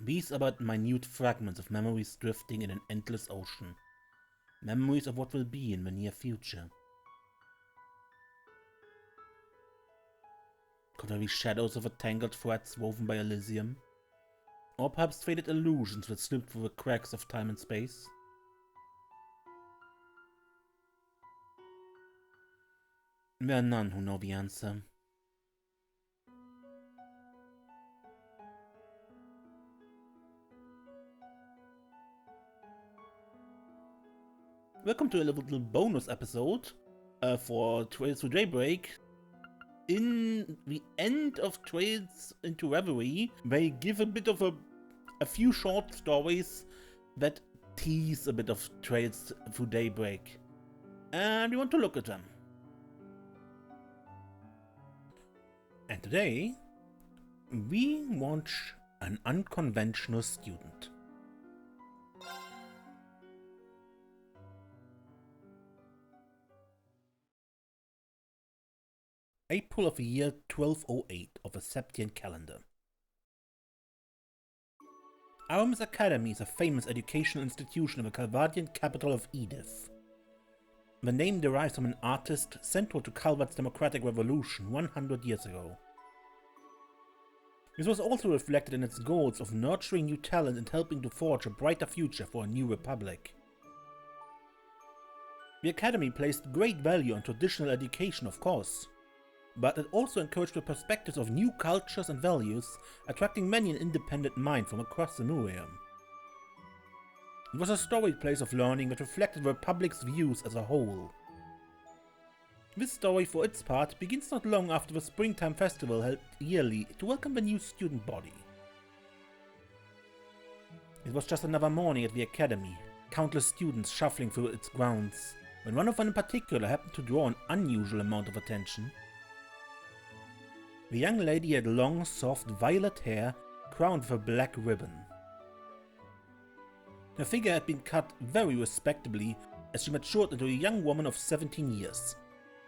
These are but minute fragments of memories drifting in an endless ocean. Memories of what will be in the near future. Could there be shadows of tangled threads woven by Elysium? Or perhaps faded illusions that slip through the cracks of time and space? There are none who know the answer. Welcome to a little bonus episode for Trails Through Daybreak. In the end of Trails Into Reverie, they give a bit of a few short stories that tease a bit of Trails Through Daybreak. And we want to look at them. And today, we watch An Unconventional Student. April of the year 1208 of the Septian calendar. Aramis Academy is a famous educational institution in the Calvardian capital of Edith. The name derives from an artist central to Calvards' democratic revolution 100 years ago. This was also reflected in its goals of nurturing new talent and helping to forge a brighter future for a new republic. The academy placed great value on traditional education, of course, but it also encouraged the perspectives of new cultures and values, attracting many an independent mind from across the Murium. It was a storied place of learning that reflected the Republic's views as a whole. This story, for its part, begins not long after the springtime festival held yearly to welcome the new student body. It was just another morning at the academy, countless students shuffling through its grounds, when one of them in particular happened to draw an unusual amount of attention. The young lady had long, soft, violet hair crowned with a black ribbon. Her figure had been cut very respectably as she matured into a young woman of 17 years,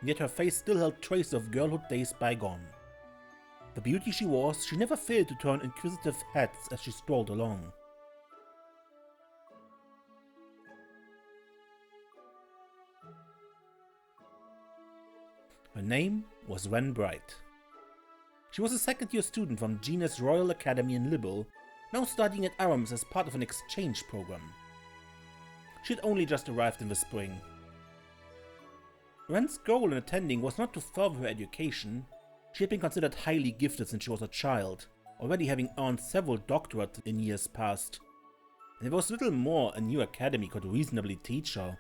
yet her face still held traces of girlhood days bygone. The beauty she was, she never failed to turn inquisitive heads as she strolled along. Her name was Renne Bright. She was a second-year student from Gina's Royal Academy in Libel, now studying at Aramis as part of an exchange program. She had only just arrived in the spring. Renne's goal in attending was not to further her education. She had been considered highly gifted since she was a child, already having earned several doctorates in years past, and there was little more a new academy could reasonably teach her.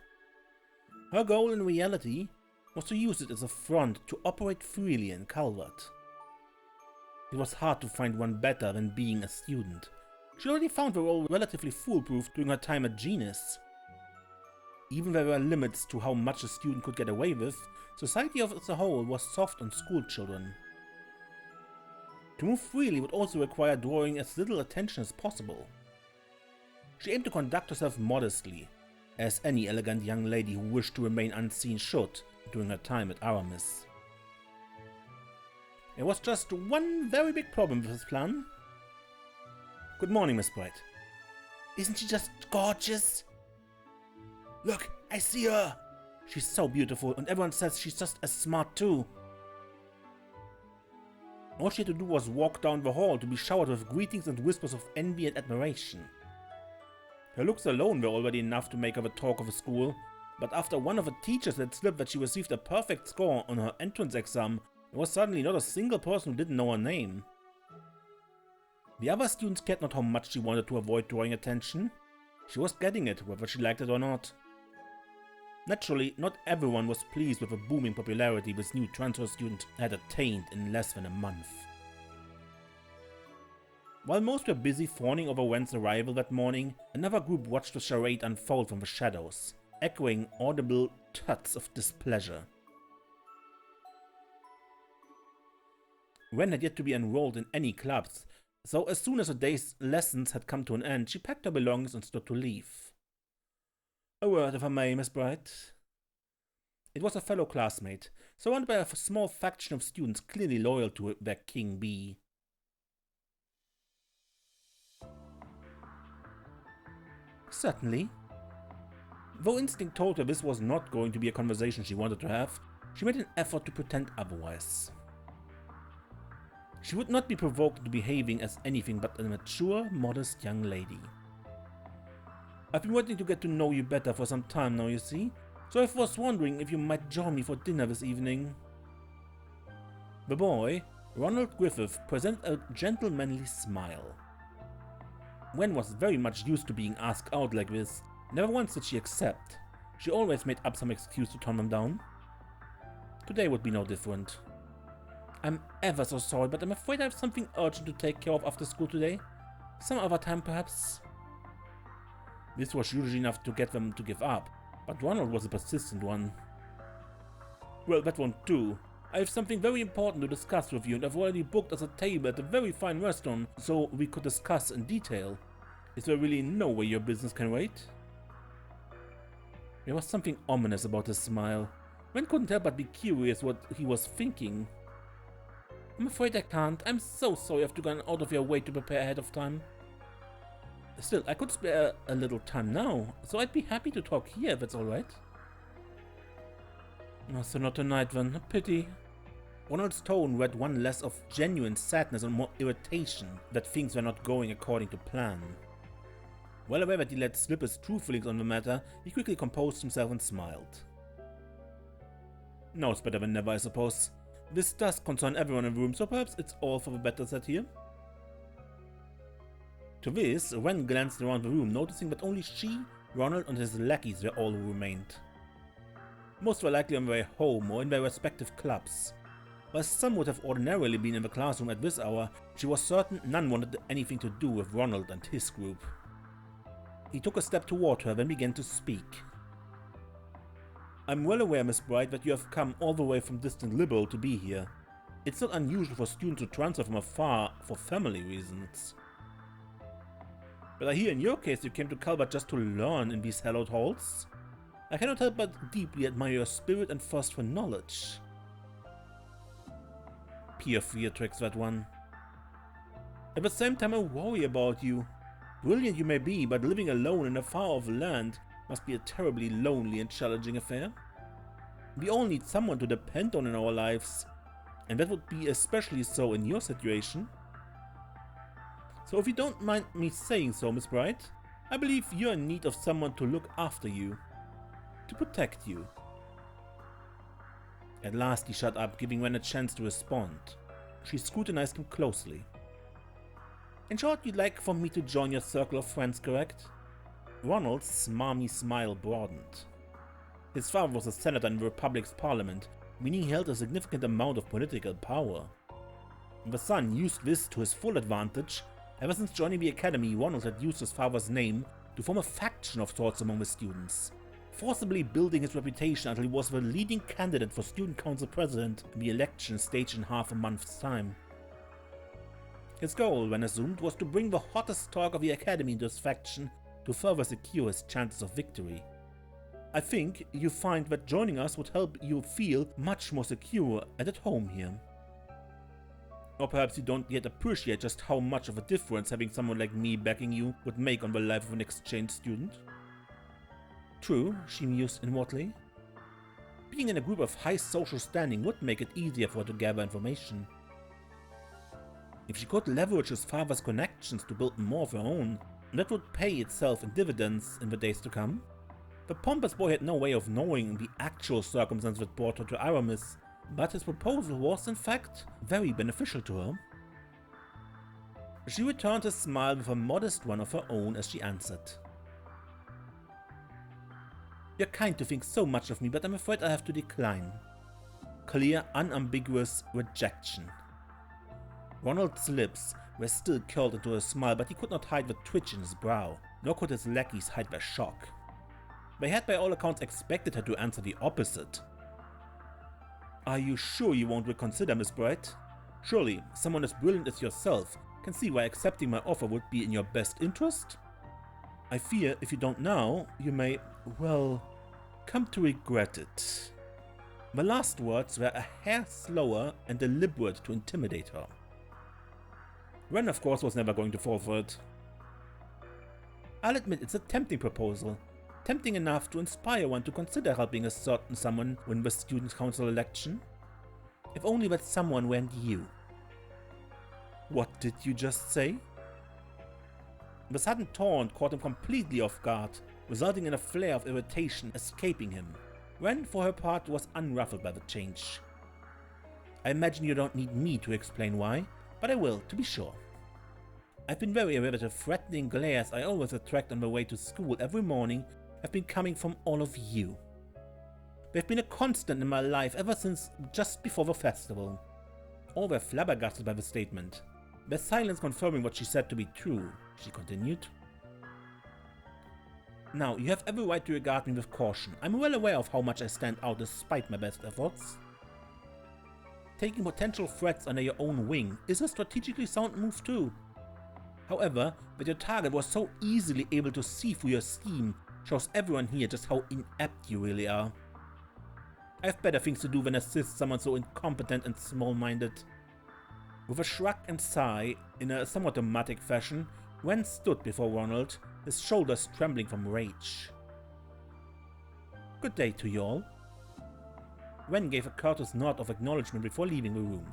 Her goal in reality was to use it as a front to operate freely in Calvard. It was hard to find one better than being a student. She already found the role relatively foolproof during her time at Genius. Even there were limits to how much a student could get away with, society as a whole was soft on school children. To move freely would also require drawing as little attention as possible. She aimed to conduct herself modestly, as any elegant young lady who wished to remain unseen should during her time at Aramis. There was just one very big problem with this plan. Good morning, Miss Bright. Isn't she just gorgeous? Look, I see her! She's so beautiful, and everyone says she's just as smart too. All she had to do was walk down the hall to be showered with greetings and whispers of envy and admiration. Her looks alone were already enough to make her the talk of the school, but after one of the teachers had slipped that she received a perfect score on her entrance exam, there was suddenly not a single person who didn't know her name. The other students cared not how much she wanted to avoid drawing attention. She was getting it, whether she liked it or not. Naturally, not everyone was pleased with the booming popularity this new transfer student had attained in less than a month. While most were busy fawning over Wen's arrival that morning, another group watched the charade unfold from the shadows, echoing audible tuts of displeasure. Wen had yet to be enrolled in any clubs, so as soon as the day's lessons had come to an end, she packed her belongings and stood to leave. A word, if I may, Miss Bright. It was a fellow classmate, surrounded by a small faction of students clearly loyal to their king bee. Certainly. Though instinct told her this was not going to be a conversation she wanted to have, she made an effort to pretend otherwise. She would not be provoked into behaving as anything but a mature, modest young lady. I've been wanting to get to know you better for some time now, you see, so I was wondering if you might join me for dinner this evening. The boy, Ronald Griffith, presented a gentlemanly smile. Wen was very much used to being asked out like this. Never once did she accept. She always made up some excuse to turn them down. Today would be no different. I'm ever so sorry, but I'm afraid I have something urgent to take care of after school today. Some other time, perhaps? This was usually enough to get them to give up, but Ronald was a persistent one. Well, that won't do. I have something very important to discuss with you, and I've already booked us a table at a very fine restaurant so we could discuss in detail. Is there really no way your business can wait? There was something ominous about his smile. Wen couldn't help but be curious what he was thinking. I'm afraid I can't. I'm so sorry you have to go out of your way to prepare ahead of time. Still, I could spare a little time now, so I'd be happy to talk here if that's alright. No, so not tonight then. A pity. Ronald's tone read one less of genuine sadness and more irritation that things were not going according to plan. Well aware that he let slip his true feelings on the matter, he quickly composed himself and smiled. No, it's better than never, I suppose. This does concern everyone in the room, so perhaps it's all for the better said here. To this, Ren glanced around the room, noticing that only she, Ronald, and his lackeys were all who remained. Most were likely on their way home or in their respective clubs. While some would have ordinarily been in the classroom at this hour, she was certain none wanted anything to do with Ronald and his group. He took a step toward her, then began to speak. I'm well aware, Miss Bright, that you have come all the way from distant Liberal to be here. It's not unusual for students to transfer from afar for family reasons. But I hear in your case you came to Calvard just to learn in these hallowed halls? I cannot help but deeply admire your spirit and thirst for knowledge. Pure fear tricks, that one. At the same time I worry about you. Brilliant you may be, but living alone in a far-off land must be a terribly lonely and challenging affair. We all need someone to depend on in our lives, and that would be especially so in your situation. So if you don't mind me saying so, Miss Bright, I believe you're in need of someone to look after you, to protect you. At last he shut up, giving Ren a chance to respond. She scrutinized him closely. In short, you'd like for me to join your circle of friends, correct? Ronald's smarmy smile broadened. His father was a senator in the Republic's parliament, meaning he held a significant amount of political power. The son used this to his full advantage. Ever since joining the academy, Ronald had used his father's name to form a faction of sorts among the students, forcibly building his reputation until he was the leading candidate for student council president in the election staged in half a month's time. His goal, when assumed, was to bring the hottest talk of the academy into his faction to further secure his chances of victory. I think you find that joining us would help you feel much more secure and at home here. Or perhaps you don't yet appreciate just how much of a difference having someone like me backing you would make on the life of an exchange student. True, she mused inwardly. Being in a group of high social standing would make it easier for her to gather information. If she could leverage his father's connections to build more of her own, that would pay itself in dividends in the days to come. The pompous boy had no way of knowing the actual circumstance that brought her to Aramis, but his proposal was, in fact, very beneficial to her. She returned his smile with a modest one of her own as she answered. You're kind to think so much of me, but I'm afraid I have to decline. Clear, unambiguous rejection. Ronald's lips were still curled into a smile, but he could not hide the twitch in his brow, nor could his lackeys hide their shock. They had by all accounts expected her to answer the opposite. Are you sure you won't reconsider, Miss Bright? Surely, someone as brilliant as yourself can see why accepting my offer would be in your best interest? I fear if you don't now, you may, well, come to regret it. My last words were a hair slower and deliberate to intimidate her. Ren, of course, was never going to fall for it. I'll admit it's a tempting proposal. Tempting enough to inspire one to consider helping a certain someone win the student council election. If only that someone weren't you. What did you just say? The sudden taunt caught him completely off guard, resulting in a flare of irritation escaping him. Renne, for her part, was unruffled by the change. I imagine you don't need me to explain why, but I will, to be sure. I've been very aware that the threatening glares I always attract on my way to school every morning have been coming from all of you. They've been a constant in my life ever since just before the festival. All were flabbergasted by the statement, their silence confirming what she said to be true, she continued. Now, you have every right to regard me with caution. I'm well aware of how much I stand out despite my best efforts. Taking potential threats under your own wing is a strategically sound move too. However, that your target was so easily able to see through your scheme shows everyone here just how inept you really are. I have better things to do than assist someone so incompetent and small-minded. With a shrug and sigh, in a somewhat dramatic fashion, Renne stood before Ronald, his shoulders trembling from rage. Good day to you all. Renne gave a courteous nod of acknowledgement before leaving the room,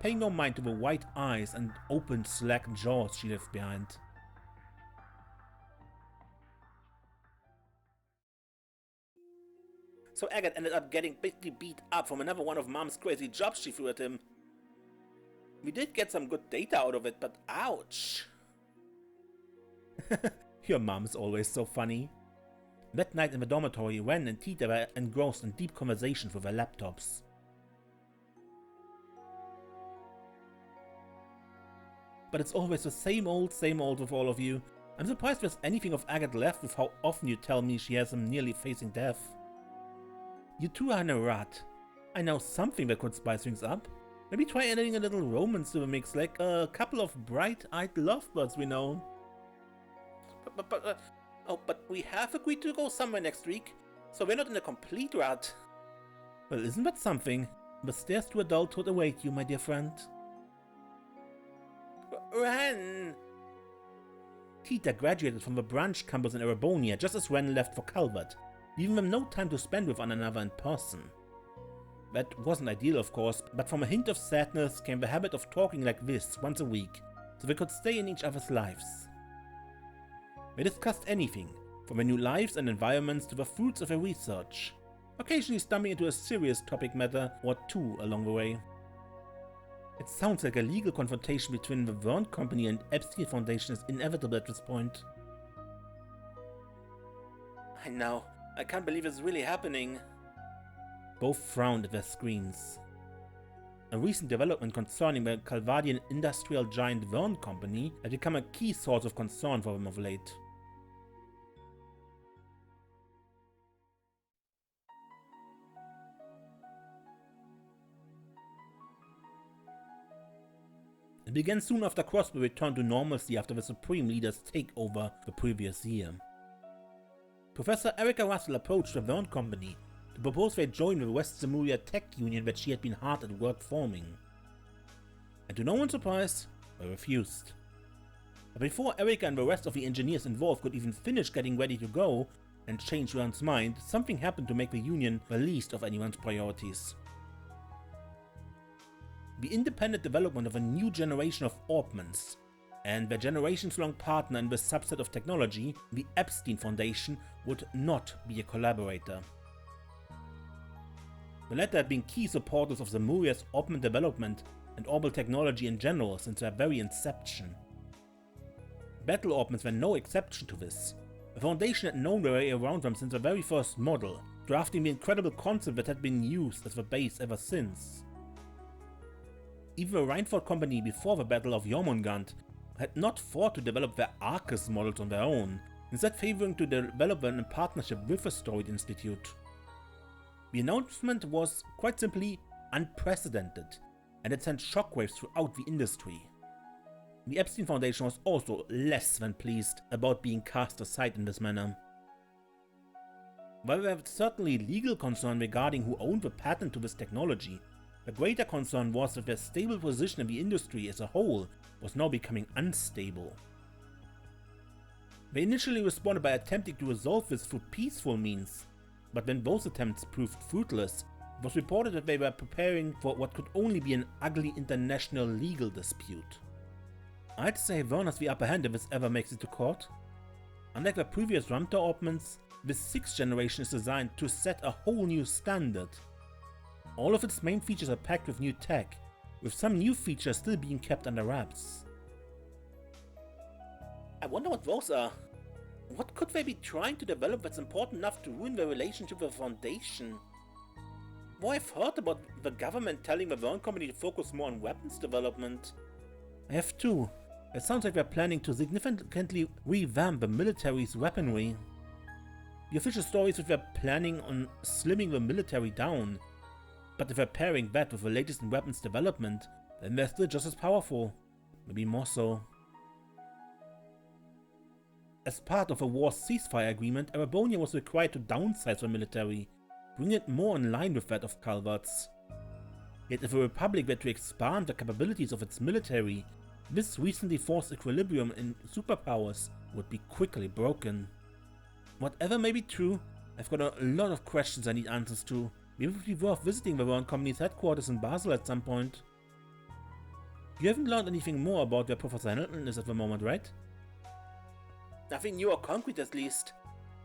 paying no mind to the wide eyes and open slack jaws she left behind. So Agate ended up getting basically beat up from another one of Mom's crazy jobs she threw at him. We did get some good data out of it, but ouch. Your mom's always so funny. That night in the dormitory, Renne and Tita were engrossed in deep conversations with their laptops. But it's always the same old with all of you. I'm surprised there's anything of Agate left with how often you tell me she has him nearly facing death. You two are in a rut. I know something that could spice things up. Maybe try adding a little romance to the mix, like a couple of bright-eyed lovebirds we know. But we have agreed to go somewhere next week, so we're not in a complete rut. Well, isn't that something? The stairs to adulthood await you, my dear friend. Renne! Tita graduated from the branch campus in Erebonia just as Renne left for Calvard, leaving them no time to spend with one another in person. That wasn't ideal, of course, but from a hint of sadness came the habit of talking like this once a week, so they could stay in each other's lives. They discussed anything, from their new lives and environments to the fruits of their research, occasionally stumbling into a serious topic matter or two along the way. It sounds like a legal confrontation between the Verne Company and Epstein Foundation is inevitable at this point. I know, I can't believe it's really happening. Both frowned at their screens. A recent development concerning the Calvardian industrial giant Verne Company had become a key source of concern for them of late. It began soon after Crosby returned to normalcy after the Supreme Leader's takeover the previous year. Professor Erica Russell approached the Verne Company to propose they join the West Zemuria Tech Union that she had been hard at work forming. And to no one's surprise, they refused. But before Erica and the rest of the engineers involved could even finish getting ready to go and change Verne's mind, something happened to make the union the least of anyone's priorities. The independent development of a new generation of Orbmans, and their generations-long partner in this subset of technology, the Epstein Foundation, would not be a collaborator. The latter had been key supporters of Zemuria's Orbman development and orbital technology in general since their very inception. Battle Orbmans were no exception to this. The Foundation had known their way around them since the very first model, drafting the incredible concept that had been used as the base ever since. Even the Reinford Company before the Battle of Jormungand had not thought to develop their Arcus models on their own, instead favoring to develop them in partnership with the Asteroid Institute. The announcement was, quite simply, unprecedented, and it sent shockwaves throughout the industry. The Epstein Foundation was also less than pleased about being cast aside in this manner. While there was certainly legal concern regarding who owned the patent to this technology, the greater concern was that their stable position in the industry as a whole was now becoming unstable. They initially responded by attempting to resolve this through peaceful means, but when both attempts proved fruitless, it was reported that they were preparing for what could only be an ugly international legal dispute. I'd say Vern has the upper hand if this ever makes it to court. Unlike the previous Ramtor opplements, this 6th generation is designed to set a whole new standard. All of its main features are packed with new tech, with some new features still being kept under wraps. I wonder what those are. What could they be trying to develop that's important enough to ruin their relationship with the Foundation? Well, I've heard about the government telling the Vern Company to focus more on weapons development. I have too. It sounds like they're planning to significantly revamp the military's weaponry. The official story is that they're planning on slimming the military down, but if they're pairing that with the latest in weapons development, then they're still just as powerful. Maybe more so. As part of a war ceasefire agreement, Arabonia was required to downsize the military, bring it more in line with that of Calvards. Yet if the Republic were to expand the capabilities of its military, this recently forced equilibrium in superpowers would be quickly broken. Whatever may be true, I've got a lot of questions I need answers to. Maybe it would be worth visiting the Vern Company's headquarters in Basel at some point. You haven't learned anything more about where Professor Hamilton is at the moment, right? Nothing new or concrete at least.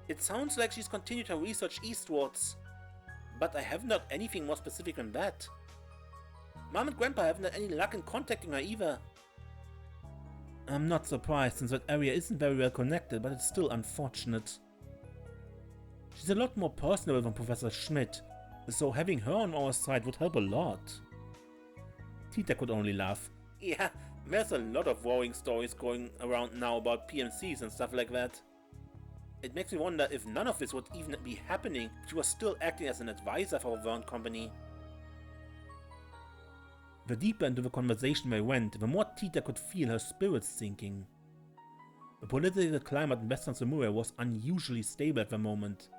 It sounds like she's continued her research eastwards. But I haven't heard anything more specific than that. Mom and Grandpa haven't had any luck in contacting her either. I'm not surprised since that area isn't very well connected, but it's still unfortunate. She's a lot more personable than Professor Schmidt, so having her on our side would help a lot. Tita could only laugh. Yeah, there's a lot of worrying stories going around now about PMCs and stuff like that. It makes me wonder if none of this would even be happening if she was still acting as an advisor for Vern Company. The deeper into the conversation they went, the more Tita could feel her spirits sinking. The political climate in Western Samurai was unusually stable at the moment,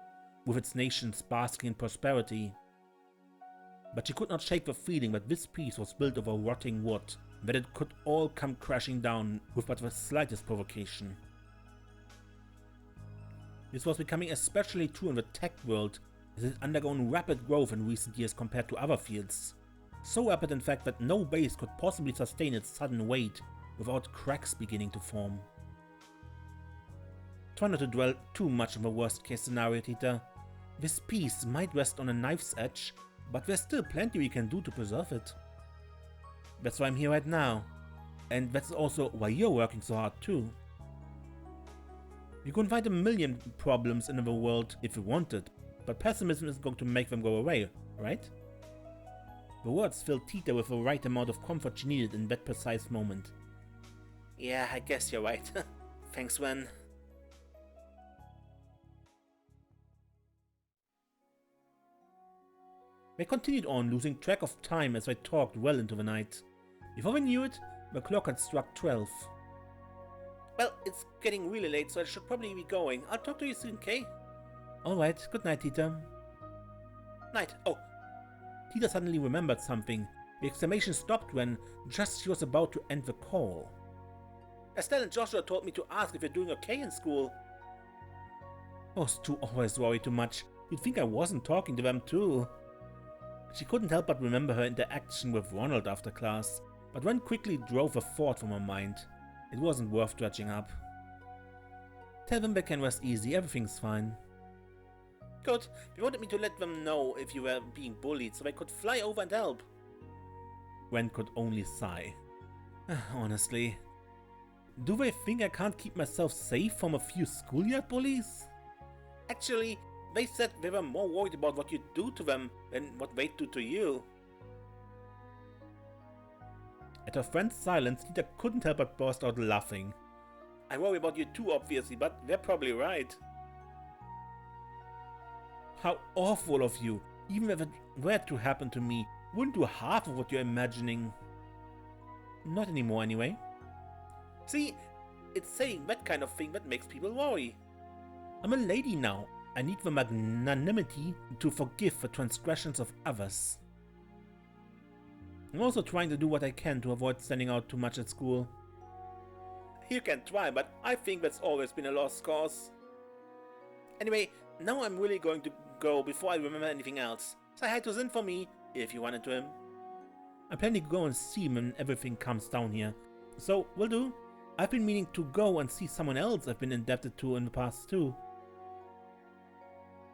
with its nations basking in prosperity. But she could not shake the feeling that this peace was built over rotting wood, and that it could all come crashing down with but the slightest provocation. This was becoming especially true in the tech world, as it had undergone rapid growth in recent years compared to other fields. So rapid in fact that no base could possibly sustain its sudden weight without cracks beginning to form. Try not to dwell too much on the worst case scenario, Tita. This peace might rest on a knife's edge, but there's still plenty we can do to preserve it. That's why I'm here right now, and that's also why you're working so hard too. You could find a million problems in the world if you wanted, but pessimism isn't going to make them go away, right? The words filled Tita with the right amount of comfort she needed in that precise moment. Yeah, I guess you're right. Thanks, Renne. They continued on, losing track of time as they talked well into the night. Before we knew it, the clock had struck 12. Well, it's getting really late, so I should probably be going. I'll talk to you soon, Kay? Alright, good night, Tita. Night. Oh, Tita suddenly remembered something. The exclamation stopped when just she was about to end the call. Estelle and Joshua told me to ask if you're doing okay in school. Those two always worry too much. You'd think I wasn't talking to them too. She couldn't help but remember her interaction with Ronald after class, but Renne quickly drove a thought from her mind. It wasn't worth dredging up. Tell them they can rest easy, everything's fine. Good. They wanted me to let them know if you were being bullied so they could fly over and help. Renne could only sigh. Honestly. Do they think I can't keep myself safe from a few schoolyard bullies? Actually, they said they were more worried about what you do to them than what they do to you. At her friend's silence, Tita couldn't help but burst out laughing. I worry about you too, obviously, but they're probably right. How awful of you! Even if it were to happen to me, wouldn't do half of what you're imagining. Not anymore, anyway. See, it's saying that kind of thing that makes people worry. I'm a lady now. I need the magnanimity to forgive the transgressions of others. I'm also trying to do what I can to avoid standing out too much at school. You can try, but I think that's always been a lost cause. Anyway, now I'm really going to go before I remember anything else. Say hi to Zin for me, if you wanted to him. I'm planning to go and see him when everything comes down here. So, will do. I've been meaning to go and see someone else I've been indebted to in the past too.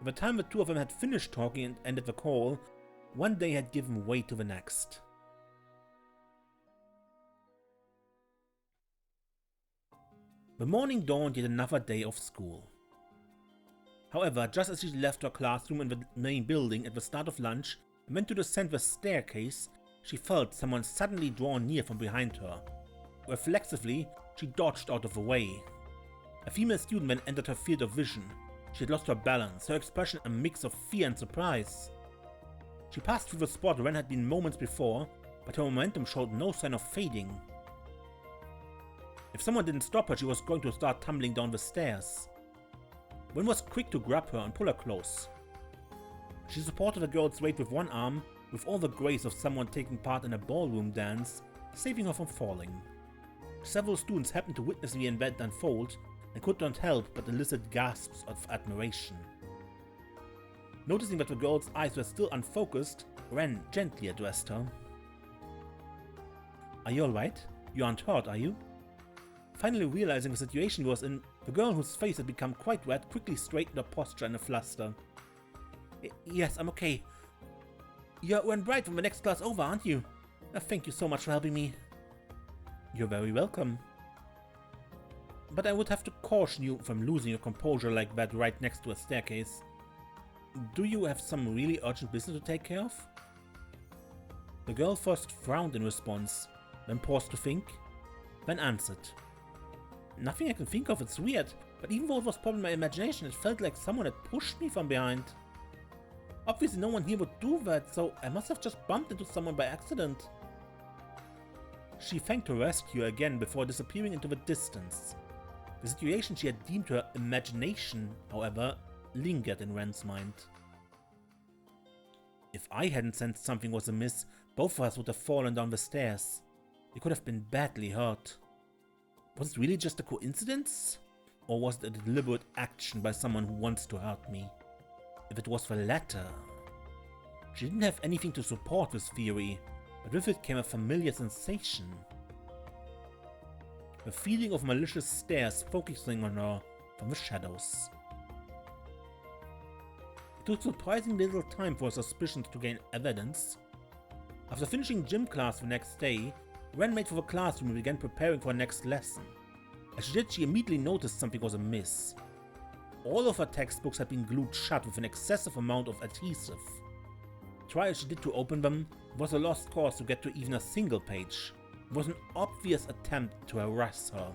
By the time the two of them had finished talking and ended the call, one day had given way to the next. The morning dawned yet another day of school. However, just as she left her classroom in the main building at the start of lunch and went to descend the staircase, she felt someone suddenly draw near from behind her. Reflexively, she dodged out of the way. A female student then entered her field of vision. She had lost her balance, her expression a mix of fear and surprise. She passed through the spot Renne had been moments before, but her momentum showed no sign of fading. If someone didn't stop her, she was going to start tumbling down the stairs. Renne was quick to grab her and pull her close. She supported the girl's weight with one arm, with all the grace of someone taking part in a ballroom dance, saving her from falling. Several students happened to witness the event unfold and could not help but elicit gasps of admiration. Noticing that the girl's eyes were still unfocused, Renne gently addressed her. "Are you alright? You aren't hurt, are you?" Finally realizing the situation she was in, the girl whose face had become quite red quickly straightened her posture in a fluster. "Yes, I'm okay. You're Renne Bright from the next class over, aren't you? Thank you so much for helping me." "You're very welcome. But I would have to caution you from losing your composure like that right next to a staircase. Do you have some really urgent business to take care of?" The girl first frowned in response, then paused to think, then answered. "Nothing I can think of, it's weird, but even though it was probably my imagination, it felt like someone had pushed me from behind. Obviously no one here would do that, so I must have just bumped into someone by accident." She thanked her rescuer again before disappearing into the distance. The situation she had deemed her imagination, however, lingered in Renne's mind. If I hadn't sensed something was amiss, both of us would have fallen down the stairs. We could have been badly hurt. Was it really just a coincidence? Or was it a deliberate action by someone who wants to hurt me? If it was the latter... She didn't have anything to support this theory, but with it came a familiar sensation. The feeling of malicious stares focusing on her from the shadows. It took surprisingly little time for her suspicions to gain evidence. After finishing gym class the next day, Renne made for the classroom and began preparing for her next lesson. As she did, she immediately noticed something was amiss. All of her textbooks had been glued shut with an excessive amount of adhesive. Try as she did to open them, it was a lost cause to get to even a single page. It was an obvious attempt to harass her.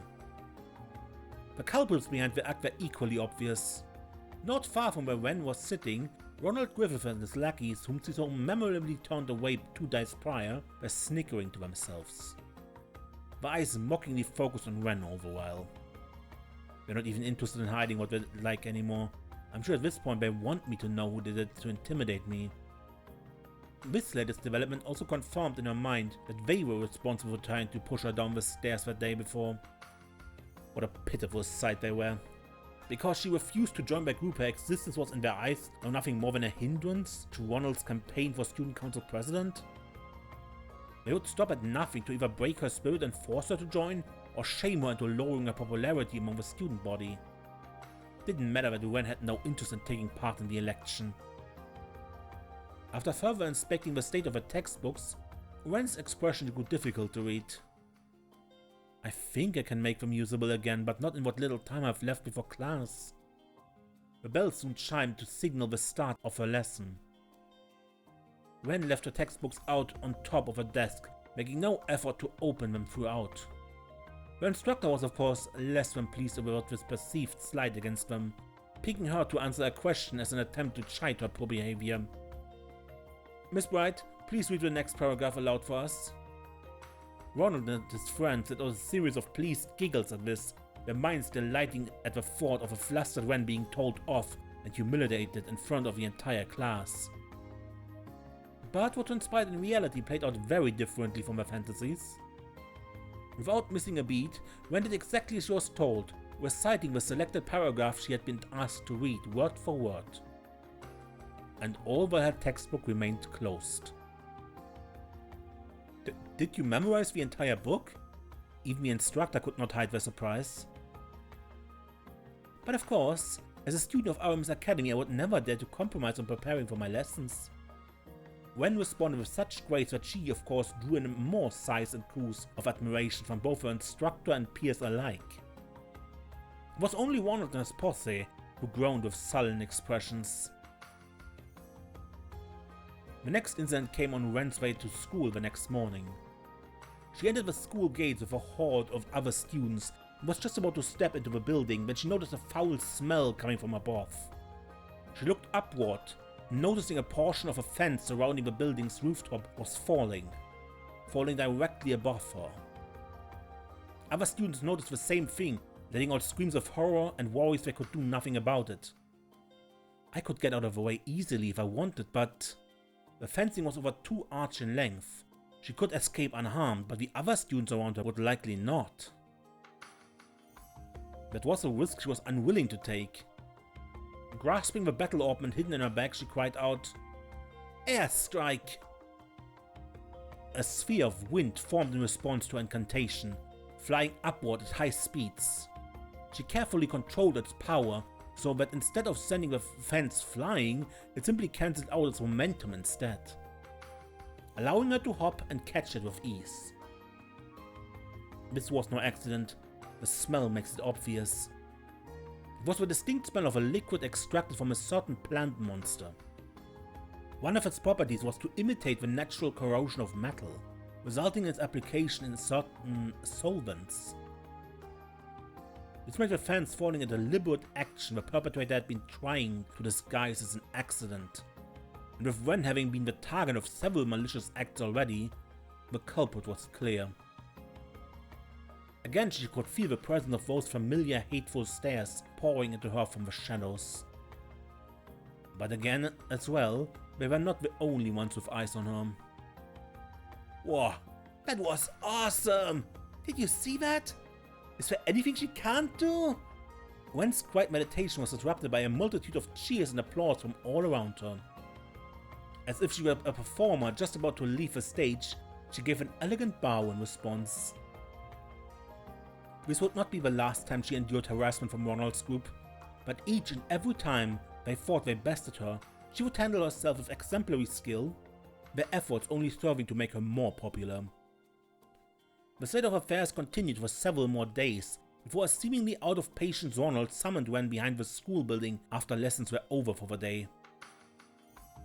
The culprits behind the act were equally obvious. Not far from where Renne was sitting, Ronald Griffith and his lackeys, whom she so memorably turned away 2 days prior, were snickering to themselves. The eyes mockingly focused on Renne all the while. They're not even interested in hiding what they're like anymore. I'm sure at this point they want me to know who did it to intimidate me. This latest development also confirmed in her mind that they were responsible for trying to push her down the stairs the day before. What a pitiful sight they were. Because she refused to join their group, her existence was in their eyes now nothing more than a hindrance to Ronald's campaign for student council president. They would stop at nothing to either break her spirit and force her to join, or shame her into lowering her popularity among the student body. It didn't matter that Renne had no interest in taking part in the election. After further inspecting the state of her textbooks, Renne's expression grew difficult to read. I think I can make them usable again, but not in what little time I've left before class. The bell soon chimed to signal the start of her lesson. Renne left her textbooks out on top of her desk, making no effort to open them throughout. The instructor was of course less than pleased about this perceived slight against them, picking her to answer a question as an attempt to chide her poor behavior. "Miss Bright, please read the next paragraph aloud for us." Ronald and his friends let out a series of pleased giggles at this, their minds delighting at the thought of a flustered Renne being told off and humiliated in front of the entire class. But what transpired in reality played out very differently from their fantasies. Without missing a beat, Renne did exactly as she was told, reciting the selected paragraph she had been asked to read word for word. And all while her textbook remained closed. Did you memorize the entire book? Even the instructor could not hide their surprise. But of course, as a student of Aramis Academy, I would never dare to compromise on preparing for my lessons. Renne responded with such grace that she, of course, drew in more sighs and coos of admiration from both her instructor and peers alike. It was only Ronald and his posse who groaned with sullen expressions. The next incident came on Renne's way to school the next morning. She entered the school gates with a horde of other students and was just about to step into the building when she noticed a foul smell coming from above. She looked upward, noticing a portion of a fence surrounding the building's rooftop was falling directly above her. Other students noticed the same thing, letting out screams of horror and worries they could do nothing about it. I could get out of the way easily if I wanted, but the fencing was over 2 arcs in length. She could escape unharmed, but the other students around her would likely not. That was a risk she was unwilling to take. Grasping the battle ornament hidden in her bag, she cried out, "Airstrike!" A sphere of wind formed in response to her incantation, flying upward at high speeds. She carefully controlled its power, so that instead of sending the fence flying, it simply cancelled out its momentum instead, allowing her to hop and catch it with ease. This was no accident. The smell makes it obvious. It was the distinct smell of a liquid extracted from a certain plant monster. One of its properties was to imitate the natural corrosion of metal, resulting in its application in certain solvents. This made the fence falling a deliberate action the perpetrator had been trying to disguise as an accident. And with Renne having been the target of several malicious acts already, the culprit was clear. Again, she could feel the presence of those familiar hateful stares pouring into her from the shadows. But again, as well, they were not the only ones with eyes on her. Whoa, that was awesome! Did you see that? Is there anything she can't do? Renne's quiet meditation was disrupted by a multitude of cheers and applause from all around her. As if she were a performer just about to leave the stage, she gave an elegant bow in response. This would not be the last time she endured harassment from Ronald's group, but each and every time they thought they bested her, she would handle herself with exemplary skill, their efforts only serving to make her more popular. The state of affairs continued for several more days, before a seemingly out of patience Ronald summoned Renne behind the school building after lessons were over for the day.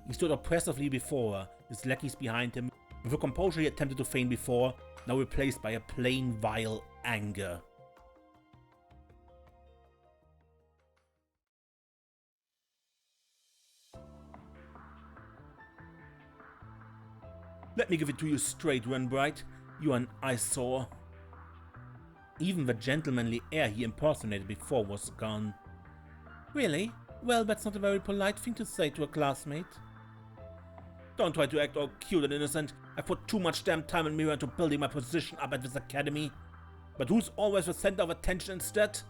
He stood oppressively before her, his lackeys behind him, with the composure he attempted to feign before, now replaced by a plain vile anger. Let me give it to you straight, Renne Bright. You are an eyesore. Even the gentlemanly air he impersonated before was gone. Really? Well, that's not a very polite thing to say to a classmate. Don't try to act all cute and innocent. I've put too much damn time and mirror into building my position up at this academy. But who's always the center of attention instead?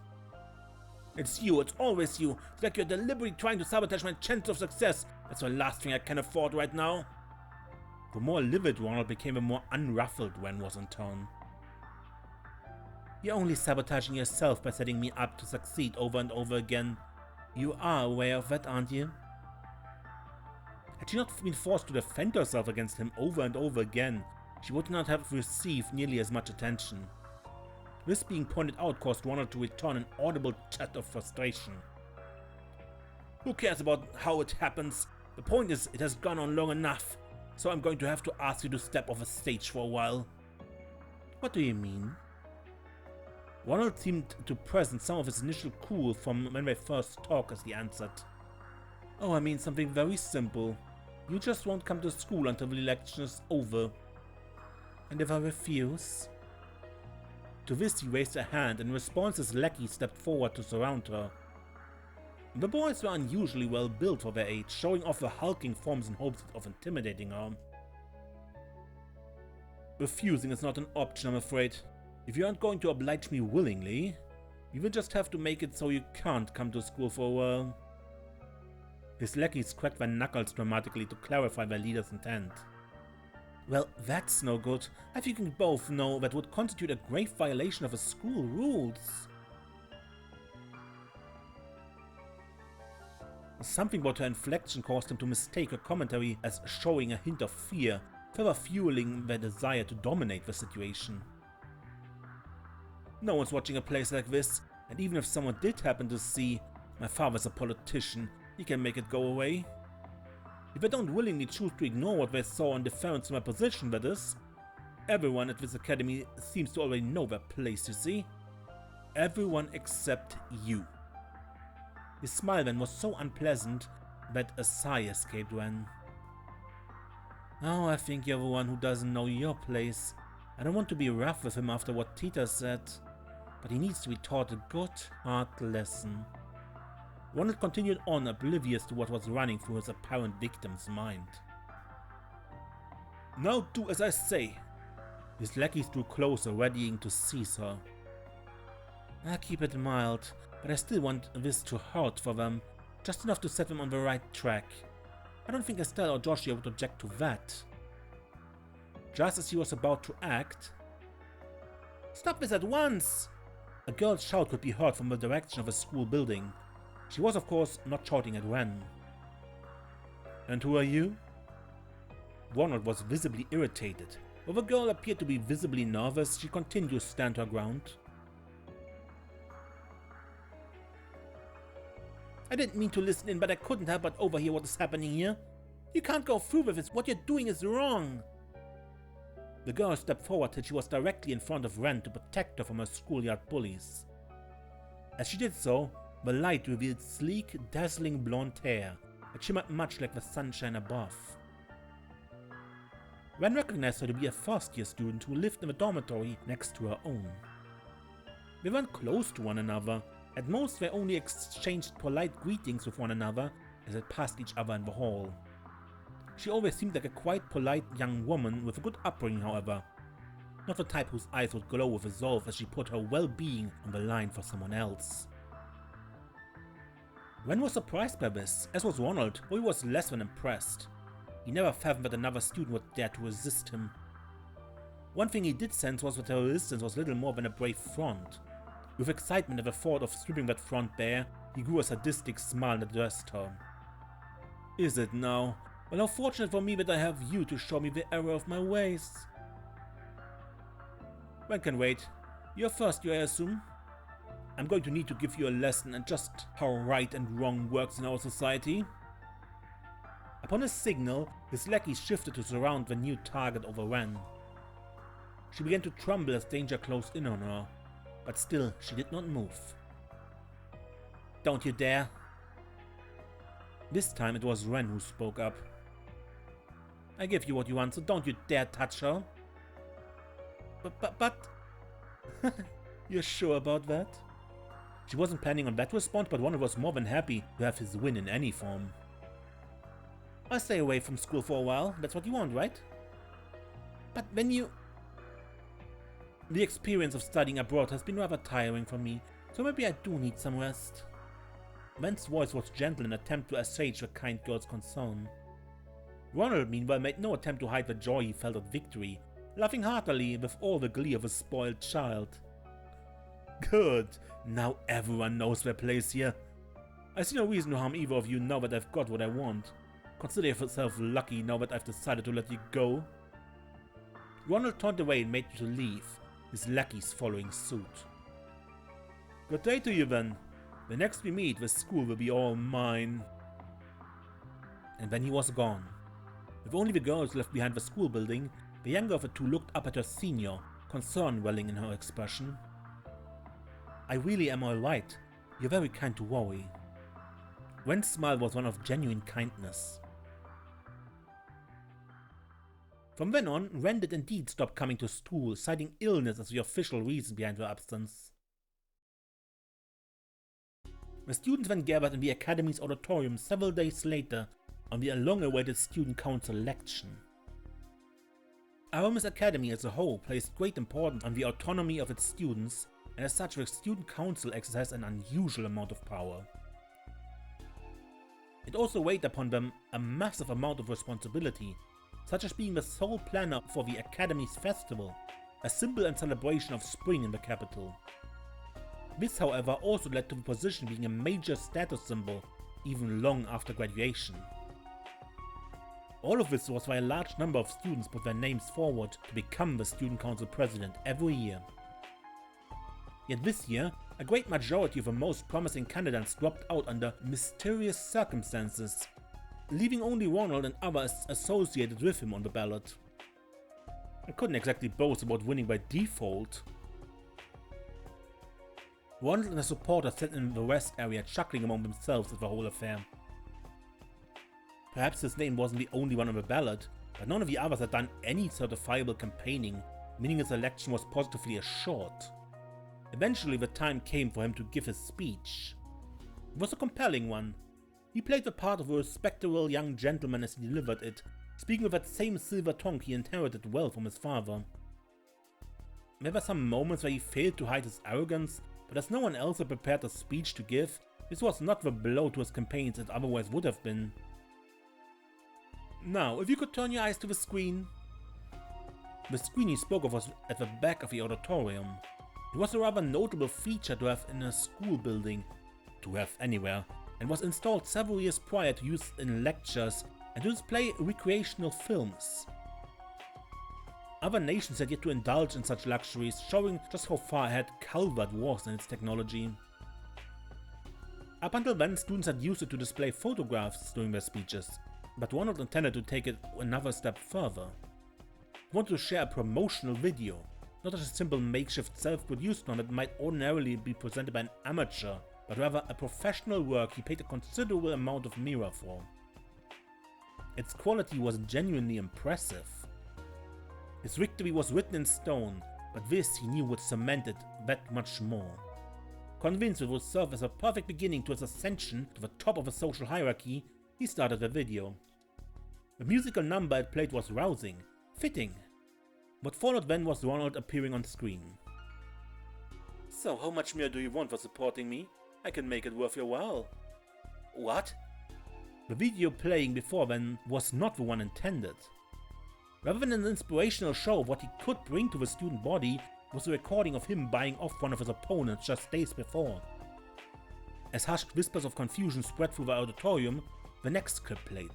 It's you, it's always you. It's like you're deliberately trying to sabotage my chance of success. That's the last thing I can afford right now. The more livid Ronald became, the more unruffled Renne was in tone. You're only sabotaging yourself by setting me up to succeed over and over again. You are aware of that, aren't you? Had she not been forced to defend herself against him over and over again, she would not have received nearly as much attention. This being pointed out caused Ronald to return an audible chat of frustration. Who cares about how it happens? The point is, it has gone on long enough. So I'm going to have to ask you to step off a stage for a while. What do you mean? Ronald seemed to present some of his initial cool from when they first talked as he answered. Oh, I mean something very simple. You just won't come to school until the election is over. And if I refuse? To this he raised a hand, and in response his lackey stepped forward to surround her. The boys were unusually well built for their age, showing off their hulking forms in hopes of intimidating her. Refusing is not an option, I'm afraid. If you aren't going to oblige me willingly, we will just have to make it so you can't come to school for a while. His lackeys cracked their knuckles dramatically to clarify their leader's intent. Well, that's no good. I think we both know that would constitute a grave violation of the school rules. Something about her inflection caused him to mistake her commentary as showing a hint of fear, further fueling their desire to dominate the situation. No one's watching a place like this, and even if someone did happen to see, my father's a politician, he can make it go away. If they don't willingly choose to ignore what they saw in deference to my position, that is, everyone at this academy seems to already know their place, you see? Everyone except you. His smile then was so unpleasant that a sigh escaped Renne. Oh, I think you're the one who doesn't know your place. I don't want to be rough with him after what Tita said, but he needs to be taught a good, hard lesson. Ronald continued on, oblivious to what was running through his apparent victim's mind. Now do as I say. His lackeys drew closer, readying to seize her. I keep it mild, but I still want this to hurt for them, just enough to set them on the right track. I don't think Estelle or Joshua would object to that. Just as he was about to act... Stop this at once! A girl's shout could be heard from the direction of a school building. She was, of course, not shouting at Renne. And who are you? Ronald was visibly irritated. Though the girl appeared to be visibly nervous, she continued to stand her ground. I didn't mean to listen in, but I couldn't help but overhear what is happening here. You can't go through with this. What you're doing is wrong. The girl stepped forward till she was directly in front of Renne to protect her from her schoolyard bullies. As she did so, the light revealed sleek, dazzling blonde hair that shimmered much like the sunshine above. Renne recognized her to be a first-year student who lived in the dormitory next to her own. They weren't close to one another. At most, they only exchanged polite greetings with one another as they passed each other in the hall. She always seemed like a quite polite young woman with a good upbringing, however. Not the type whose eyes would glow with resolve as she put her well-being on the line for someone else. Renne was surprised by this, as was Ronald, though he was less than impressed. He never fathomed that another student would dare to resist him. One thing he did sense was that her resistance was little more than a brave front. With excitement at the thought of stripping that front bare, he grew a sadistic smile and addressed her. Is it now? Well, how fortunate for me that I have you to show me the error of my ways. Renne can wait. You're first, I assume? I'm going to need to give you a lesson on just how right and wrong works in our society. Upon a signal, his lackey shifted to surround the new target over Renne. She began to tremble as danger closed in on her, but still she did not move. Don't you dare! This time it was Renne who spoke up. I give you what you want, so don't you dare touch her. But... You're sure about that? She wasn't planning on that response, but Ronald was more than happy to have his win in any form. I'll stay away from school for a while, that's what you want, right? But when you... The experience of studying abroad has been rather tiring for me, so maybe I do need some rest. Renne's voice was gentle in an attempt to assuage the kind girl's concern. Ronald, meanwhile, made no attempt to hide the joy he felt at victory, laughing heartily with all the glee of a spoiled child. Good, now everyone knows their place here. I see no reason to harm either of you now that I've got what I want. Consider yourself lucky now that I've decided to let you go. Ronald turned away and made to leave, his lackeys following suit. Good day to you then. The next we meet, the school will be all mine. And then he was gone. With only the girls left behind the school building, the younger of the two looked up at her senior, concern welling in her expression. I really am alright. You're very kind to worry. Renne's smile was one of genuine kindness. From then on, Renne did indeed stop coming to school, citing illness as the official reason behind her absence. The students then gathered in the Academy's auditorium several days later on the long-awaited student council election. Aramis Academy as a whole placed great importance on the autonomy of its students, and as such the student council exercised an unusual amount of power. It also weighed upon them a massive amount of responsibility, such as being the sole planner for the Academy's festival, a symbol and celebration of spring in the capital. This, however, also led to the position being a major status symbol even long after graduation. All of this was why a large number of students put their names forward to become the student council president every year. Yet this year, a great majority of the most promising candidates dropped out under mysterious circumstances, leaving only Ronald and others associated with him on the ballot. I couldn't exactly boast about winning by default. Ronald and the supporters sat in the west area chuckling among themselves at the whole affair. Perhaps his name wasn't the only one on the ballot, but none of the others had done any certifiable campaigning, meaning his election was positively assured. Eventually the time came for him to give his speech. It was a compelling one. He played the part of a respectable young gentleman as he delivered it, speaking with that same silver tongue he inherited well from his father. There were some moments where he failed to hide his arrogance, but as no one else had prepared a speech to give, this was not the blow to his campaigns it otherwise would have been. Now, if you could turn your eyes to the screen. The screen he spoke of was at the back of the auditorium. It was a rather notable feature to have in a school building, to have anywhere, and was installed several years prior to use in lectures and to display recreational films. Other nations had yet to indulge in such luxuries, showing just how far ahead Calvards was in its technology. Up until then, students had used it to display photographs during their speeches, but Ronald intended to take it another step further. He wanted to share a promotional video, not just a simple makeshift self-produced one that might ordinarily be presented by an amateur, but rather a professional work he paid a considerable amount of mirror for. Its quality was genuinely impressive. His victory was written in stone, but this he knew would cement it that much more. Convinced it would serve as a perfect beginning to his ascension to the top of the social hierarchy, he started the video. The musical number it played was rousing, fitting. What followed then was Ronald appearing on screen. "So how much more do you want for supporting me? I can make it worth your while." "What?" The video playing before then was not the one intended. Rather than an inspirational show of what he could bring to the student body, it was a recording of him buying off one of his opponents just days before. As hushed whispers of confusion spread through the auditorium, the next clip played.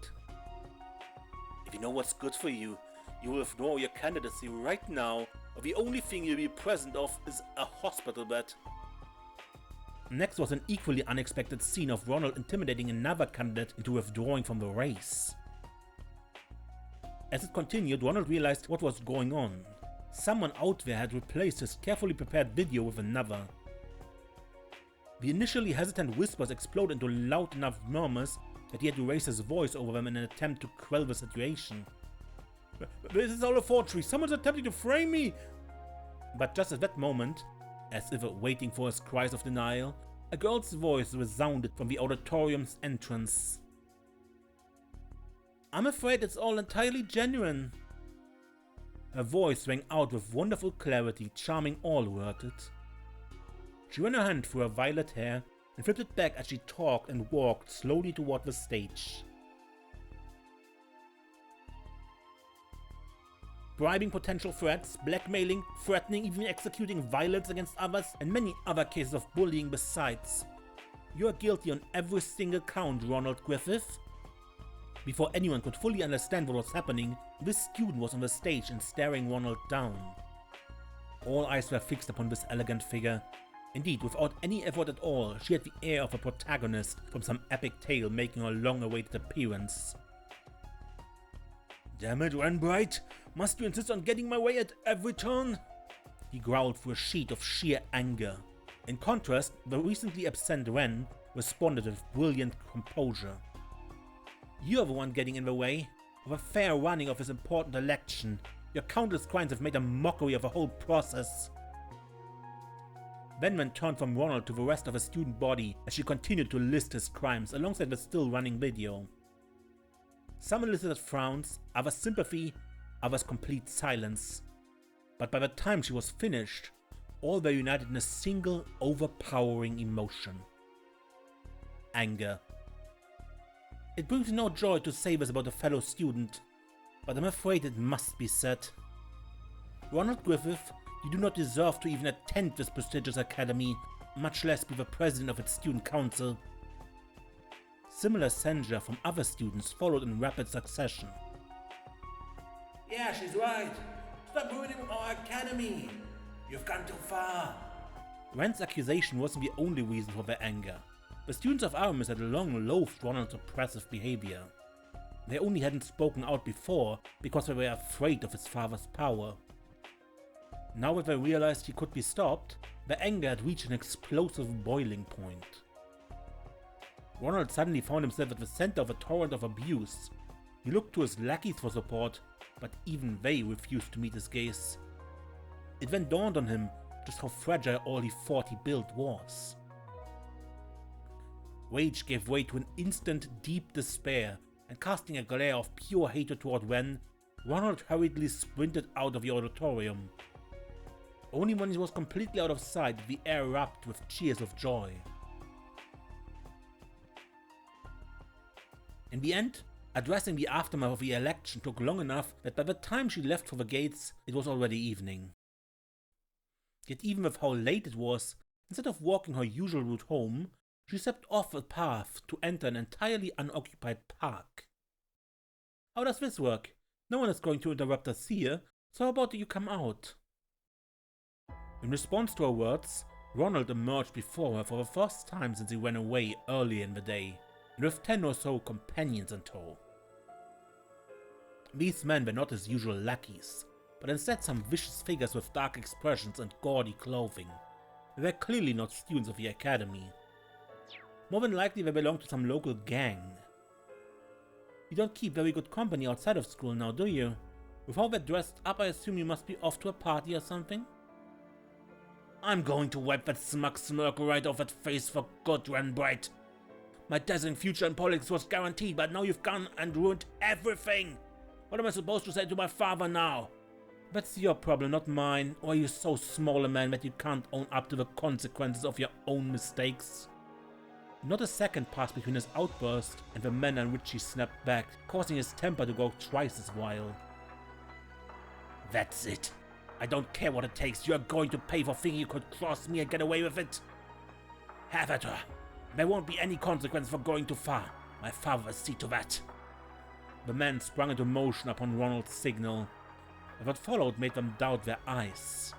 "If you know what's good for you, you will withdraw your candidacy right now, or the only thing you'll be present of is a hospital bed." Next was an equally unexpected scene of Ronald intimidating another candidate into withdrawing from the race. As it continued, Ronald realized what was going on. Someone out there had replaced his carefully prepared video with another. The initially hesitant whispers exploded into loud enough murmurs that he had to raise his voice over them in an attempt to quell the situation. "This is all a forgery! Someone's attempting to frame me!" But just at that moment, as if waiting for his cries of denial, a girl's voice resounded from the auditorium's entrance. "I'm afraid it's all entirely genuine." Her voice rang out with wonderful clarity, charming all who heard it. She ran her hand through her violet hair and flipped it back as she talked and walked slowly toward the stage. Bribing potential threats, blackmailing, threatening, even executing violence against others, and many other cases of bullying besides. You're guilty on every single count, Ronald Griffith. Before anyone could fully understand what was happening, this student was on the stage and staring Ronald down. All eyes were fixed upon this elegant figure. Indeed, without any effort at all, she had the air of a protagonist from some epic tale making her long-awaited appearance. "Damn it, Renne Bright! Must you insist on getting my way at every turn?" He growled through a sheet of sheer anger. In contrast, the recently absent Renne responded with brilliant composure. "You're the one getting in the way. Of a fair running of this important election. Your countless crimes have made a mockery of the whole process." Then Renne turned from Ronald to the rest of the student body as she continued to list his crimes alongside the still running video. Some elicited frowns, others sympathy, others complete silence. But by the time she was finished, all were united in a single overpowering emotion. Anger. It brings me no joy to say this about a fellow student, but I'm afraid it must be said. Ronald Griffith, you do not deserve to even attend this prestigious academy, much less be the president of its student council. Similar censure from other students followed in rapid succession. Yeah, she's right. Stop ruining our academy. You've gone too far. Renne's accusation wasn't the only reason for their anger. The students of Aramis had long loathed Ronald's oppressive behavior. They only hadn't spoken out before because they were afraid of his father's power. Now that they realized he could be stopped, their anger had reached an explosive boiling point. Ronald suddenly found himself at the center of a torrent of abuse. He looked to his lackeys for support, but even they refused to meet his gaze. It then dawned on him just how fragile all he thought he built was. Rage gave way to an instant deep despair, and casting a glare of pure hatred toward Renne, Ronald hurriedly sprinted out of the auditorium. Only when he was completely out of sight did the air erupt with cheers of joy. In the end, addressing the aftermath of the election took long enough that by the time she left for the gates, it was already evening. Yet even with how late it was, instead of walking her usual route home, she stepped off a path to enter an entirely unoccupied park. How does this work? No one is going to interrupt us here, so how about you come out? In response to her words, Ronald emerged before her for the first time since he ran away early in the day, and with 10 or so companions in tow. These men were not his usual lackeys, but instead some vicious figures with dark expressions and gaudy clothing. They were clearly not students of the academy. More than likely they belonged to some local gang. You don't keep very good company outside of school now, do you? With how they're dressed up, I assume you must be off to a party or something? I'm going to wipe that smug smirk right off that face for good, Renne Bright. My dazzling future in politics was guaranteed, but now you've gone and ruined everything! What am I supposed to say to my father now? That's your problem, not mine. Or are you so small a man that you can't own up to the consequences of your own mistakes? Not a second passed between his outburst and the manner in which he snapped back, causing his temper to go twice as wild. That's it. I don't care what it takes. You're going to pay for thinking you could cross me and get away with it. Have at her. There won't be any consequence for going too far. My father will see to that. The man sprung into motion upon Ronald's signal, and what followed made them doubt their eyes.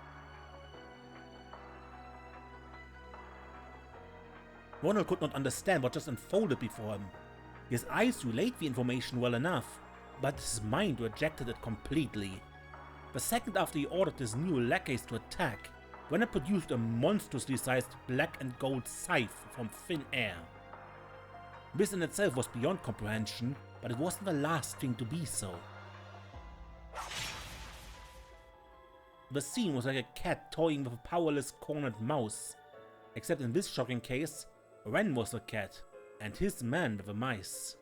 Ronald could not understand what just unfolded before him. His eyes relayed the information well enough, but his mind rejected it completely. The second after he ordered his new lackeys to attack, Renne produced a monstrously sized black and gold scythe from thin air. This in itself was beyond comprehension, but it wasn't the last thing to be so. The scene was like a cat toying with a powerless cornered mouse, except in this shocking case, Renne was the cat, and his man were the mice.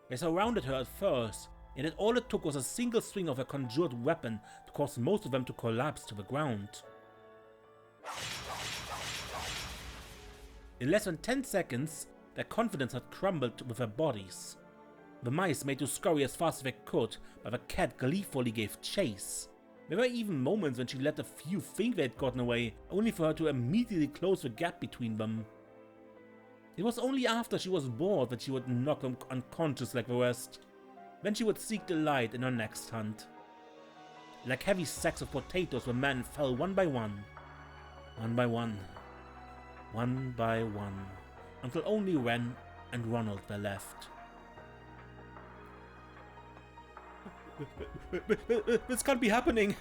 They surrounded her at first, and yet all it took was a single swing of her conjured weapon to cause most of them to collapse to the ground. In less than 10 seconds, their confidence had crumbled with their bodies. The mice made to scurry as fast as they could, but the cat gleefully gave chase. There were even moments when she let a few think they had gotten away, only for her to immediately close the gap between them. It was only after she was bored that she would knock them unconscious like the rest. Then she would seek the light in her next hunt. Like heavy sacks of potatoes, the men fell one by one. One by one. One by one. Until only Renne and Ronald were left. This can't be happening!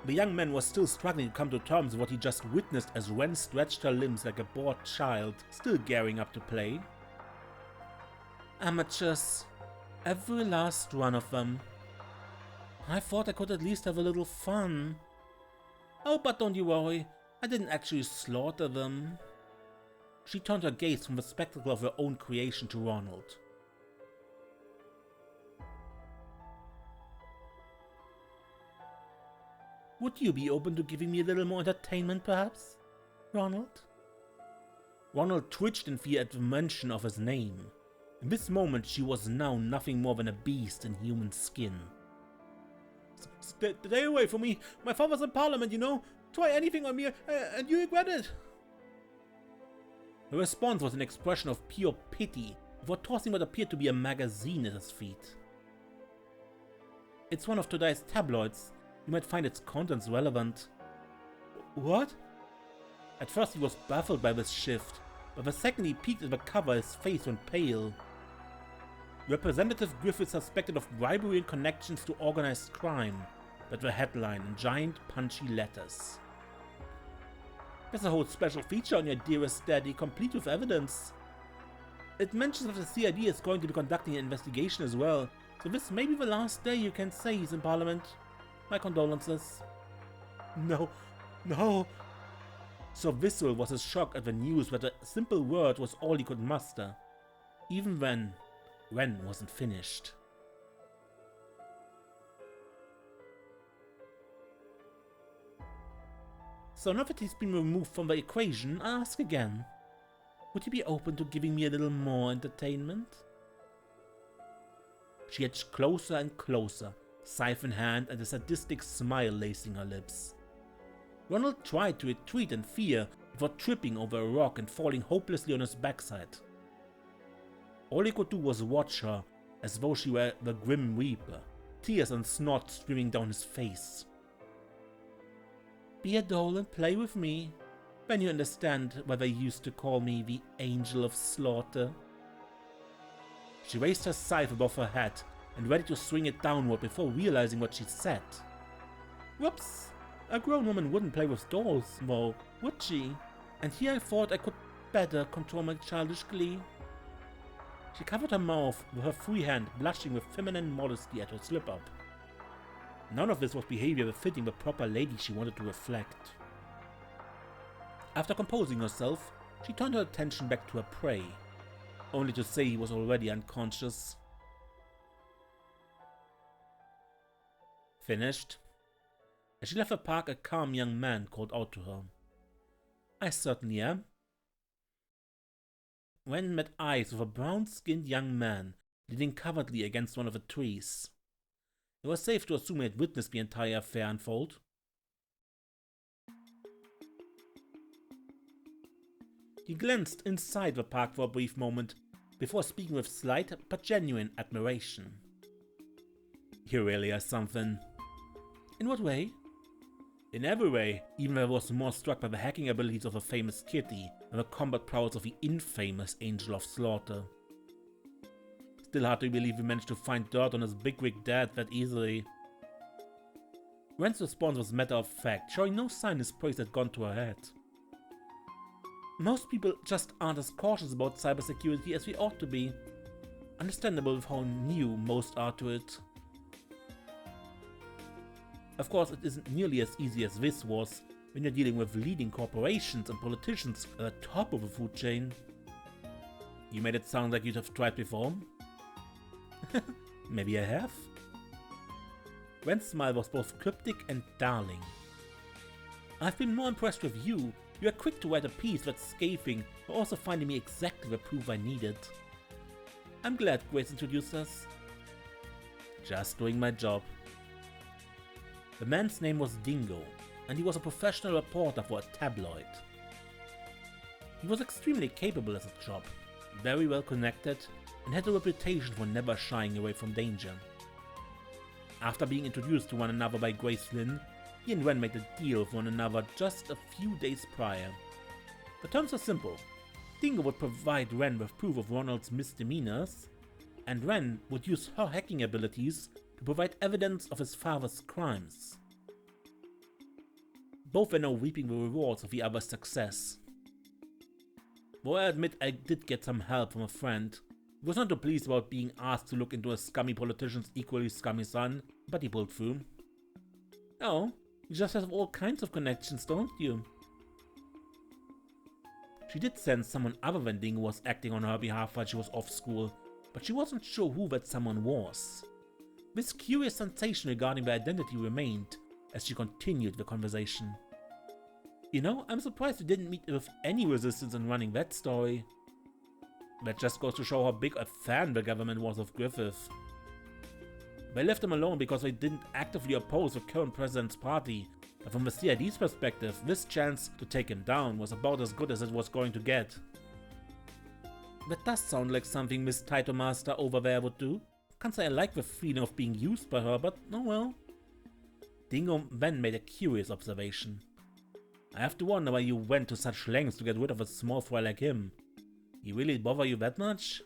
The young man was still struggling to come to terms with what he just witnessed as Renne stretched her limbs like a bored child, still gearing up to play. Amateurs. Every last one of them. I thought I could at least have a little fun. Oh, but don't you worry, I didn't actually slaughter them. She turned her gaze from the spectacle of her own creation to Ronald. Would you be open to giving me a little more entertainment, perhaps, Ronald? Ronald twitched in fear at the mention of his name. In this moment, she was now nothing more than a beast in human skin. Stay away from me! My father's in Parliament, you know! Try anything on me, and you regret it! Her response was an expression of pure pity before tossing what appeared to be a magazine at his feet. It's one of today's tabloids. You might find its contents relevant. What? At first he was baffled by this shift, but the second he peeked at the cover, his face went pale. Representative Griffith suspected of bribery and connections to organized crime, read the headline in giant punchy letters. There's a whole special feature on your dearest daddy, complete with evidence. It mentions that the CID is going to be conducting an investigation as well, so this may be the last day you can say he's in Parliament. My condolences. No. So visceral was his shock at the news that a simple word was all he could muster. Even then, Renne wasn't finished. So now that he's been removed from the equation, I ask again. Would you be open to giving me a little more entertainment? She edged closer and closer, scythe in hand and a sadistic smile lacing her lips. Ronald tried to retreat in fear before tripping over a rock and falling hopelessly on his backside. All he could do was watch her, as though she were the Grim Reaper, tears and snot streaming down his face. Be a doll and play with me, when you understand why they used to call me the Angel of Slaughter. She raised her scythe above her head and ready to swing it downward before realizing what she said. Whoops, a grown woman wouldn't play with dolls, though, would she? And here I thought I could better control my childish glee. She covered her mouth with her free hand, blushing with feminine modesty at her slip-up. None of this was behavior befitting the proper lady she wanted to reflect. After composing herself, she turned her attention back to her prey, only to say he was already unconscious. Finished? As she left the park, a calm young man called out to her. I certainly am. Renne met eyes with a brown-skinned young man leaning covertly against one of the trees. It was safe to assume he had witnessed the entire affair unfold. He glanced inside the park for a brief moment, before speaking with slight but genuine admiration. You really are something. In what way? In every way, even though I was more struck by the hacking abilities of the famous Kitty than the combat prowess of the infamous Angel of Slaughter. Still hard to believe we managed to find dirt on his bigwig dad that easily. Renne's response was matter of fact, showing no sign his praise had gone to her head. Most people just aren't as cautious about cybersecurity as we ought to be. Understandable with how new most are to it. Of course, it isn't nearly as easy as this was when you're dealing with leading corporations and politicians at the top of the food chain. You made it sound like you'd have tried before. Maybe I have. Renne's smile was both cryptic and darling. I've been more impressed with you. You are quick to write a piece that's scathing, but also finding me exactly the proof I needed. I'm glad Grace introduced us. Just doing my job. The man's name was Dingo, and he was a professional reporter for a tabloid. He was extremely capable as a job, very well connected, and had a reputation for never shying away from danger. After being introduced to one another by Grace Lynn, he and Renne made a deal with one another just a few days prior. The terms were simple. Dingo would provide Renne with proof of Ronald's misdemeanors, and Renne would use her hacking abilities to provide evidence of his father's crimes. Both were now reaping the rewards of the other's success. Though I admit I did get some help from a friend, he was not too pleased about being asked to look into a scummy politician's equally scummy son, but he pulled through. Oh, you just have all kinds of connections, don't you? She did sense someone other than Dingo was acting on her behalf while she was off school, but she wasn't sure who that someone was. This curious sensation regarding their identity remained, as she continued the conversation. You know, I'm surprised you didn't meet with any resistance in running that story. That just goes to show how big a fan the government was of Griffith. They left him alone because they didn't actively oppose the current president's party, but from the CID's perspective, this chance to take him down was about as good as it was going to get. That does sound like something Miss Title Master over there would do. Can't say I like the feeling of being used by her, but oh well. Dingo then made a curious observation. I have to wonder why you went to such lengths to get rid of a small fry like him. He really bother you that much?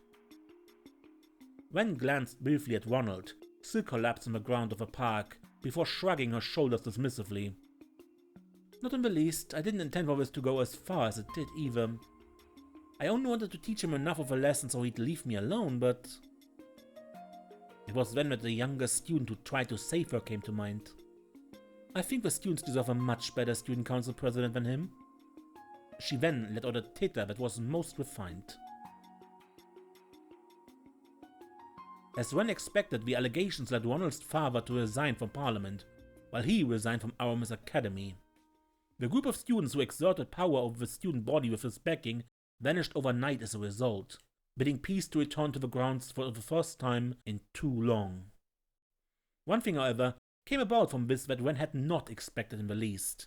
Ren glanced briefly at Ronald, still collapsed on the ground of the park, before shrugging her shoulders dismissively. Not in the least, I didn't intend for this to go as far as it did either. I only wanted to teach him enough of a lesson so he'd leave me alone, but... It was then that the younger student who tried to save her came to mind. I think the students deserve a much better student council president than him. She then let out a titter that was most refined. As Ren expected, the allegations led Ronald's father to resign from Parliament, while he resigned from Aramis Academy. The group of students who exerted power over the student body with his backing vanished overnight as a result, bidding peace to return to the grounds for the first time in too long. One thing, however, came about from this that Ren had not expected in the least.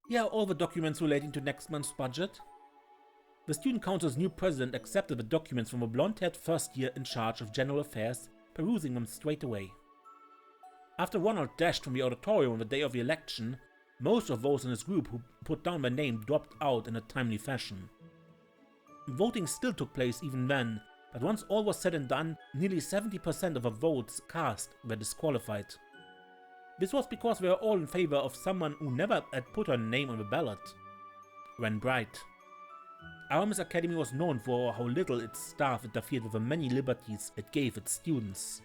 Here are all the documents relating to next month's budget. The Student Council's new president accepted the documents from a blonde-haired first year in charge of general affairs, perusing them straight away. After Ronald dashed from the auditorium on the day of the election, most of those in his group who put down their name dropped out in a timely fashion. Voting still took place even then, but once all was said and done, nearly 70% of the votes cast were disqualified. This was because they were all in favor of someone who never had put her name on the ballot. Renne Bright. Aramis Academy was known for how little its staff interfered with the many liberties it gave its students.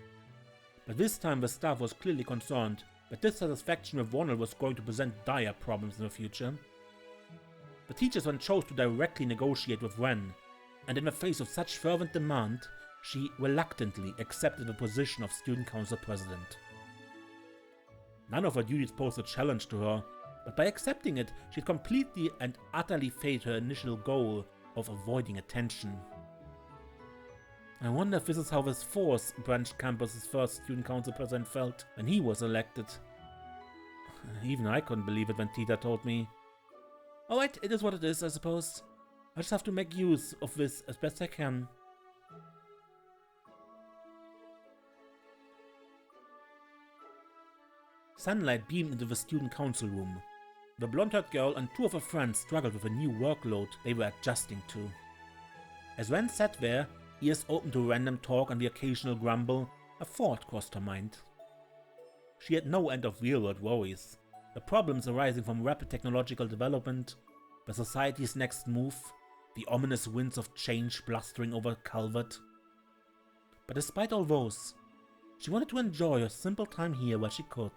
But this time the staff was clearly concerned that dissatisfaction with Ronald was going to present dire problems in the future. The teachers then chose to directly negotiate with Ren, and in the face of such fervent demand, she reluctantly accepted the position of Student Council President. None of her duties posed a challenge to her, but by accepting it, she had completely and utterly failed her initial goal of avoiding attention. I wonder if this is how this fourth branch campus's first Student Council President felt when he was elected. Even I couldn't believe it when Tita told me. Alright, it is what it is, I suppose. I just have to make use of this as best I can. Sunlight beamed into the student council room. The blonde-haired girl and two of her friends struggled with a new workload they were adjusting to. As Ren sat there, ears open to random talk and the occasional grumble, a thought crossed her mind. She had no end of real-world worries. The problems arising from rapid technological development, the society's next move, the ominous winds of change blustering over Calvard. But despite all those, she wanted to enjoy her simple time here while she could.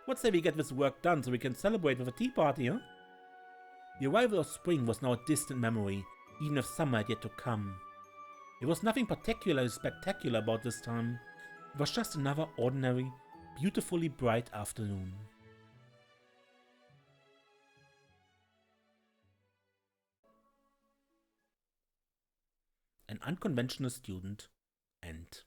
What say we get this work done so we can celebrate with a tea party, huh? The arrival of spring was now a distant memory, even if summer had yet to come. There was nothing particularly spectacular about this time. It was just another ordinary, beautifully bright afternoon. An Unconventional Student, end.